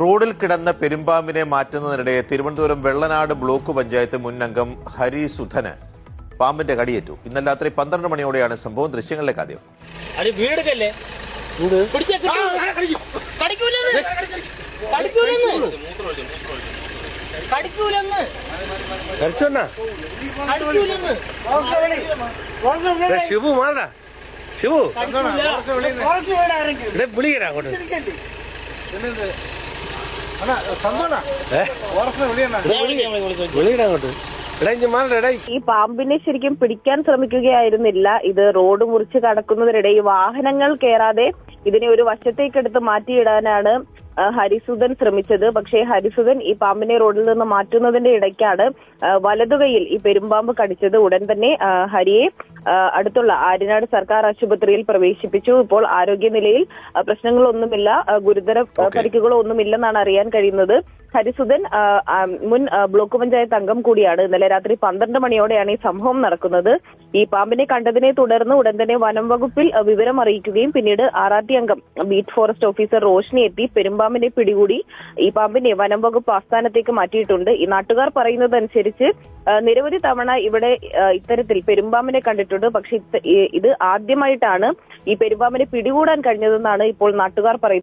റോഡിൽ കിടന്ന പെരുമ്പാമ്പിനെ മാറ്റുന്നതിനിടെ തിരുവനന്തപുരം വെള്ളനാട് ബ്ലോക്ക് പഞ്ചായത്ത് മുൻ അംഗം ഹരി സുധന് പാമ്പിന്റെ കടിയേറ്റു. ഇന്നലെ രാത്രി 12 മണിയോടെയാണ് സംഭവം. ദൃശ്യങ്ങളിലേക്ക് ആദ്യം. ശിവു മാറാ ശിവു വിളിക്കടാ അങ്ങോട്ട്. വിളിക്കടാ അങ്ങോട്ട്. ഈ പാമ്പിനെ ശരിക്കും പിടിക്കാൻ ശ്രമിക്കുകയായിരുന്നില്ല. ഇത് റോഡ് മുറിച്ച് കടക്കുന്നതിനിടെ ഈ വാഹനങ്ങൾ കയറാതെ ഇതിനെ ഒരു വശത്തേക്കെടുത്ത് മാറ്റിയിടാനാണ് ഹരിസുധൻ ശ്രമിച്ചത്. പക്ഷേ ഹരിസുധൻ ഈ പാമ്പിനെ റോഡിൽ നിന്ന് മാറ്റുന്നതിന്റെ ഇടയ്ക്കാണ് വലതുകൈയിൽ ഈ പെരുമ്പാമ്പ് കടിച്ചത്. ഉടൻ തന്നെ ഹരിയെ അടുത്തുള്ള ആര്യനാട് സർക്കാർ ആശുപത്രിയിൽ പ്രവേശിപ്പിച്ചു. ഇപ്പോൾ ആരോഗ്യനിലയിൽ പ്രശ്നങ്ങളൊന്നുമില്ല, ഗുരുതര പരിക്കുകളോ ഒന്നുമില്ലെന്നാണ് അറിയാൻ കഴിയുന്നത്. ഹരിസുധൻ മുൻ ബ്ലോക്ക് പഞ്ചായത്ത് അംഗം കൂടിയാണ്. ഇന്നലെ രാത്രി 12 മണിയോടെയാണ് ഈ സംഭവം നടക്കുന്നത്. ഈ പാമ്പിനെ കണ്ടതിനെ തുടർന്ന് ഉടൻ തന്നെ വനം വകുപ്പിൽ വിവരം അറിയിക്കുകയും പിന്നീട് RRT അംഗം ബീറ്റ് ഫോറസ്റ്റ് ഓഫീസർ റോഷ്നി എത്തി പെരുമ്പാമ്പിനെ പിടികൂടി ഈ പാമ്പിനെ വനം വകുപ്പ് ആസ്ഥാനത്തേക്ക് മാറ്റിയിട്ടുണ്ട്. ഈ നാട്ടുകാർ പറയുന്നതനുസരിച്ച് നിരവധി തവണ ഇവിടെ ഇത്തരത്തിൽ പെരുമ്പാമ്പിനെ കണ്ടിട്ടുണ്ട്. പക്ഷെ ഇത് ആദ്യമായിട്ടാണ് ഈ പെരുമ്പാമ്പിനെ പിടികൂടാൻ കഴിഞ്ഞതെന്നാണ് ഇപ്പോൾ നാട്ടുകാർ പറയുന്നത്.